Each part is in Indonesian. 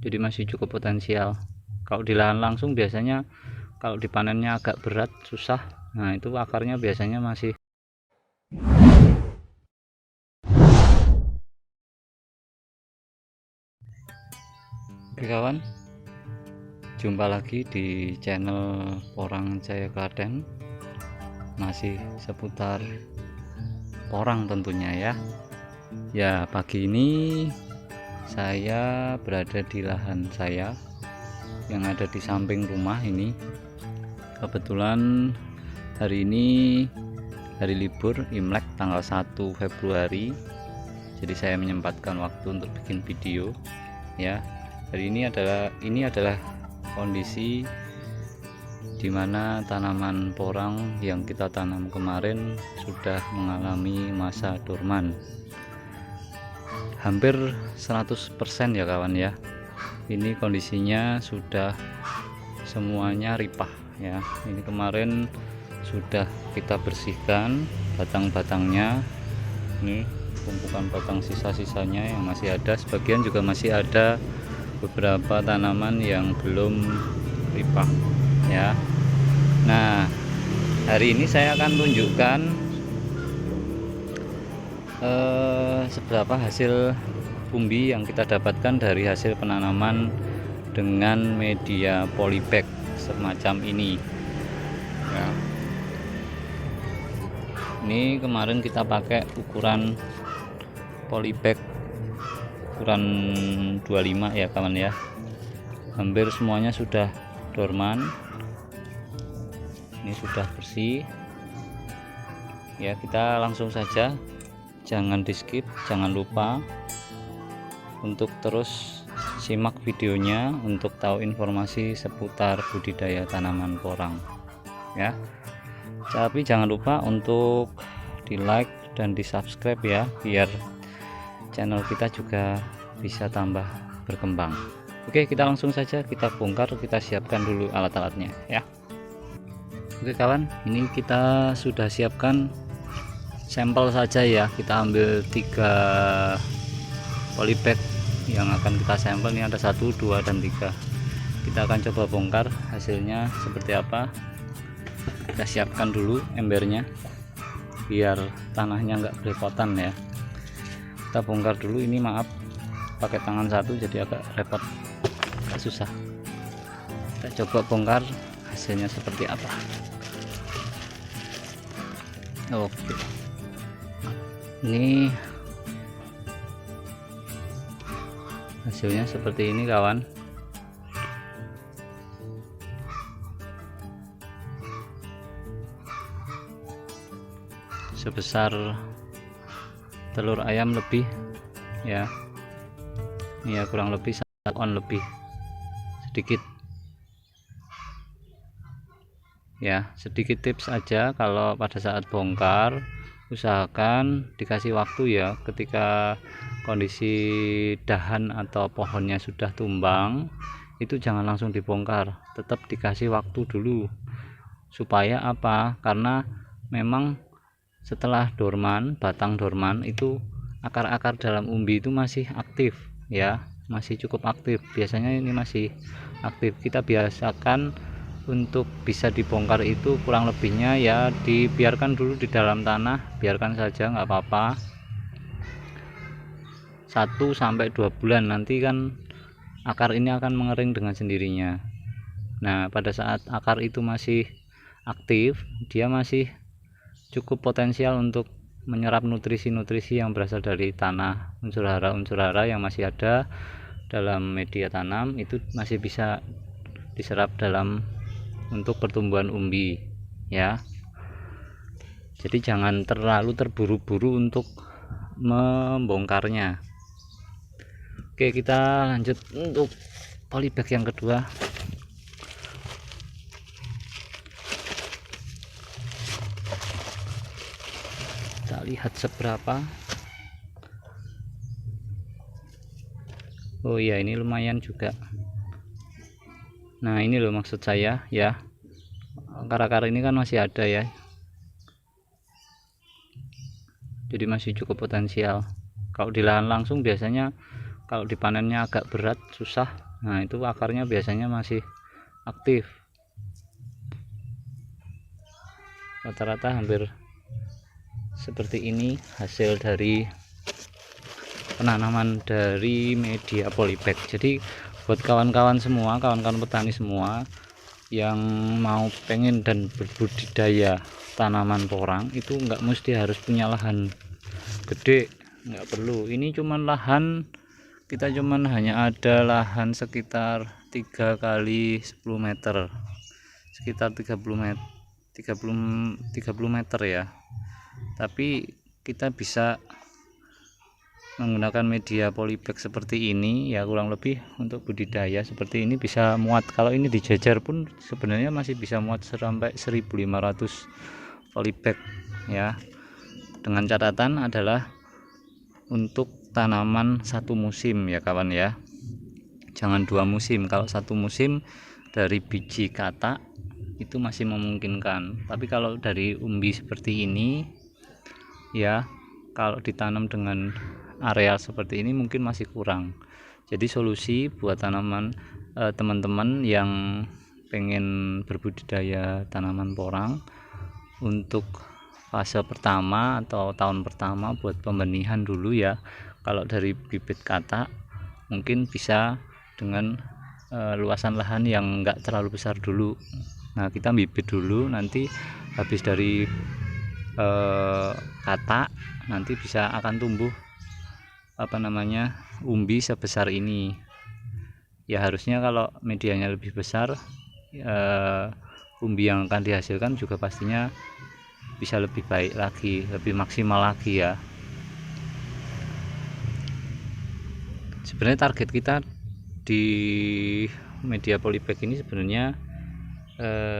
jadi masih cukup potensial. Kalau di lahan langsung biasanya kalau dipanennya agak berat, susah. Nah itu akarnya biasanya masih. Oke kawan, jumpa lagi di channel Porang Jaya Klaten, masih seputar porang tentunya ya. Ya, pagi ini saya berada di lahan saya yang ada di samping rumah ini. Kebetulan hari ini hari libur Imlek tanggal 1 Februari, jadi saya menyempatkan waktu untuk bikin video ya. Hari ini adalah kondisi dimana tanaman porang yang kita tanam kemarin sudah mengalami masa dorman hampir 100% ya kawan ya. Ini kondisinya sudah semuanya ripah ya. Ini kemarin sudah kita bersihkan batang-batangnya, ini tumpukan batang sisa-sisanya yang masih ada, sebagian juga masih ada beberapa tanaman yang belum ripah ya. Nah, hari ini saya akan tunjukkan seberapa hasil umbi yang kita dapatkan dari hasil penanaman dengan media polybag semacam ini ya. Ini kemarin kita pakai ukuran polybag ukuran 25 ya kawan ya. Hampir semuanya sudah dorman, ini sudah bersih ya. Kita langsung saja, jangan di skip, jangan lupa untuk terus simak videonya untuk tahu informasi seputar budidaya tanaman porang ya. Tapi jangan lupa untuk di like dan di subscribe ya, biar channel kita juga bisa tambah berkembang. Oke, kita langsung saja kita bongkar, kita siapkan dulu alat-alatnya ya. Oke kawan, ini kita sudah siapkan sampel saja ya. Kita ambil 3 polybag yang akan kita sampel. Ini ada 1, 2, dan 3. Kita akan coba bongkar hasilnya seperti apa. Kita siapkan dulu embernya biar tanahnya nggak belepotan ya. Kita bongkar dulu. Ini maaf pakai tangan satu jadi agak repot, agak susah. Kita coba bongkar hasilnya seperti apa. Oke, ini hasilnya seperti ini kawan. Sebesar telur ayam lebih ya. Ini ya kurang lebih 1 on lebih sedikit ya. Sedikit tips aja, kalau pada saat bongkar usahakan dikasih waktu ya. Ketika kondisi dahan atau pohonnya sudah tumbang, itu jangan langsung dibongkar, tetap dikasih waktu dulu. Supaya apa? Karena memang setelah dorman, batang dorman itu akar-akar dalam umbi itu masih aktif ya, masih cukup aktif. Biasanya ini masih aktif. Kita biasakan untuk bisa dibongkar itu kurang lebihnya ya dibiarkan dulu di dalam tanah, biarkan saja nggak apa-apa, 1 sampai 2 bulan. Nanti kan akar ini akan mengering dengan sendirinya. Nah, pada saat akar itu masih aktif, dia masih cukup potensial untuk menyerap nutrisi-nutrisi yang berasal dari tanah. Unsur hara yang masih ada dalam media tanam itu masih bisa diserap dalam untuk pertumbuhan umbi ya. Jadi jangan terlalu terburu-buru untuk membongkarnya. Oke, kita lanjut untuk polybag yang kedua. Kita lihat seberapa. Oh iya, ini lumayan juga. Nah, ini loh maksud saya ya. Akar-akar ini kan masih ada ya. Jadi masih cukup potensial. Kalau di lahan langsung biasanya kalau dipanennya agak berat, susah. Nah itu akarnya biasanya masih aktif, rata-rata hampir seperti ini hasil dari penanaman dari media polybag. Jadi buat kawan-kawan semua, kawan-kawan petani semua yang mau pengen dan berbudidaya tanaman porang, itu nggak mesti harus punya lahan gede, nggak perlu. Ini cuman lahan, kita cuman hanya ada lahan sekitar 3 kali 10 meter, sekitar 30 meter, 30 meter ya. Tapi kita bisa menggunakan media polybag seperti ini ya, kurang lebih untuk budidaya seperti ini bisa muat, kalau ini dijajar pun sebenarnya masih bisa muat sampai 1500 polybag ya. Dengan catatan adalah untuk tanaman satu musim ya kawan ya, jangan 2 musim. Kalau satu musim dari biji katak itu masih memungkinkan, tapi kalau dari umbi seperti ini ya, kalau ditanam dengan areal seperti ini mungkin masih kurang. Jadi solusi buat tanaman teman-teman yang pengen berbudidaya tanaman porang untuk fase pertama atau tahun pertama buat pembenihan dulu ya, kalau dari bibit katak mungkin bisa dengan luasan lahan yang enggak terlalu besar dulu. Nah kita bibit dulu, nanti habis dari katak nanti bisa akan tumbuh umbi sebesar ini ya. Harusnya kalau medianya lebih besar, umbi yang akan dihasilkan juga pastinya bisa lebih baik lagi, lebih maksimal lagi ya. Sebenarnya target kita di media polybag ini sebenarnya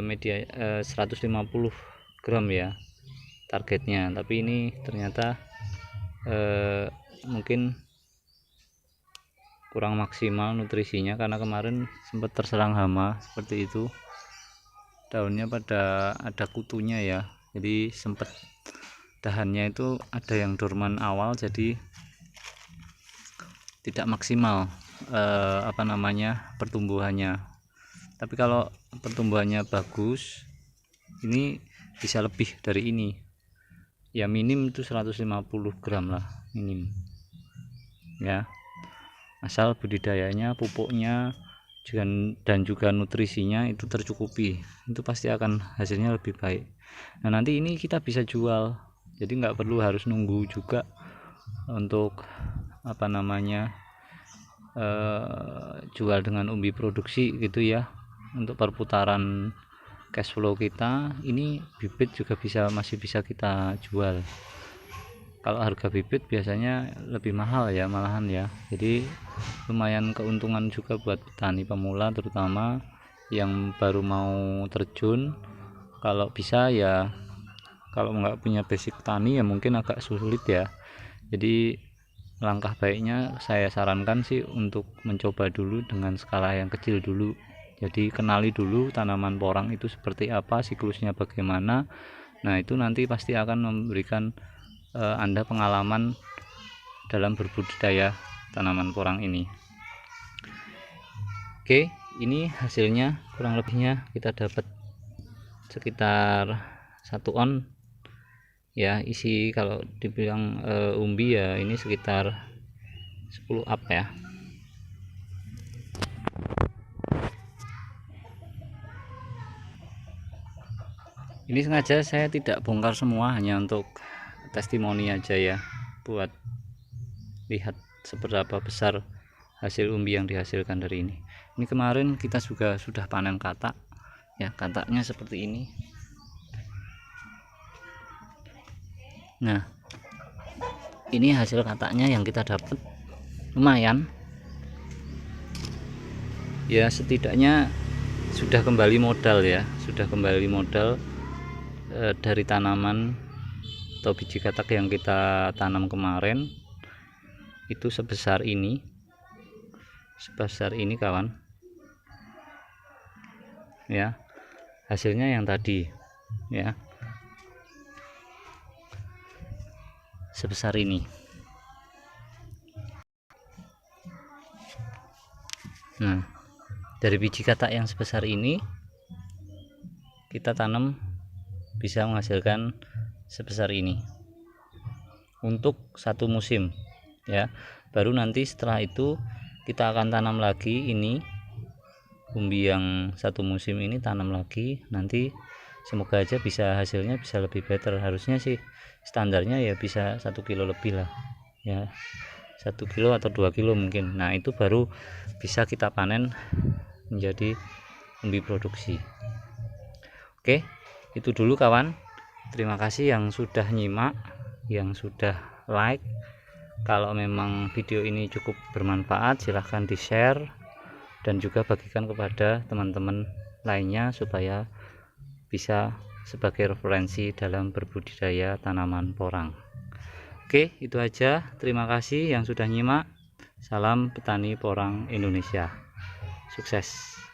media 150 gram ya targetnya, tapi ini ternyata mungkin kurang maksimal nutrisinya karena kemarin sempat terserang hama seperti itu, daunnya pada ada kutunya ya, jadi sempat dahannya itu ada yang dorman awal, jadi tidak maksimal pertumbuhannya. Tapi kalau pertumbuhannya bagus, ini bisa lebih dari ini ya, minim itu 150 gram lah minim ya, asal budidayanya, pupuknya dan juga nutrisinya itu tercukupi, itu pasti akan hasilnya lebih baik. Nah nanti ini kita bisa jual, jadi nggak perlu harus nunggu juga untuk jual dengan umbi produksi gitu ya. Untuk perputaran cash flow kita, ini bibit juga masih bisa kita jual. Kalau harga bibit biasanya lebih mahal ya malahan ya, jadi lumayan keuntungan juga buat petani pemula terutama yang baru mau terjun. Kalau bisa ya, kalau nggak punya basic tani ya mungkin agak sulit ya, jadi langkah baiknya saya sarankan sih untuk mencoba dulu dengan skala yang kecil dulu. Jadi kenali dulu tanaman porang itu seperti apa, siklusnya bagaimana. Nah itu nanti pasti akan memberikan Anda pengalaman dalam berbudidaya tanaman porang ini. Oke, ini hasilnya kurang lebihnya kita dapat sekitar 1 on ya isi. Kalau dibilang umbi ya ini sekitar 10 up ya. Ini sengaja saya tidak bongkar semua, hanya untuk testimoni aja ya, buat lihat seberapa besar hasil umbi yang dihasilkan dari ini. Ini kemarin kita juga sudah panen katak ya, kataknya seperti ini. Nah ini hasil kataknya yang kita dapat lumayan ya, setidaknya sudah kembali modal ya, sudah kembali modal dari tanaman atau biji katak yang kita tanam kemarin itu sebesar ini kawan ya, hasilnya yang tadi ya sebesar ini. Nah, dari biji katak yang sebesar ini kita tanam bisa menghasilkan sebesar ini untuk satu musim ya. Baru nanti setelah itu kita akan tanam lagi ini umbi yang satu musim ini, tanam lagi. Nanti semoga aja bisa hasilnya bisa lebih better. Harusnya sih standarnya ya bisa 1 kilo lebih lah ya, 1 kilo atau 2 kilo mungkin. Nah itu baru bisa kita panen menjadi umbi produksi. Oke, itu dulu kawan. Terima kasih yang sudah nyimak, yang sudah like. Kalau memang video ini cukup bermanfaat, silahkan di share dan juga bagikan kepada teman-teman lainnya supaya bisa sebagai referensi dalam berbudidaya tanaman porang. Oke, itu aja. Terima kasih yang sudah nyimak. Salam petani porang Indonesia. Sukses.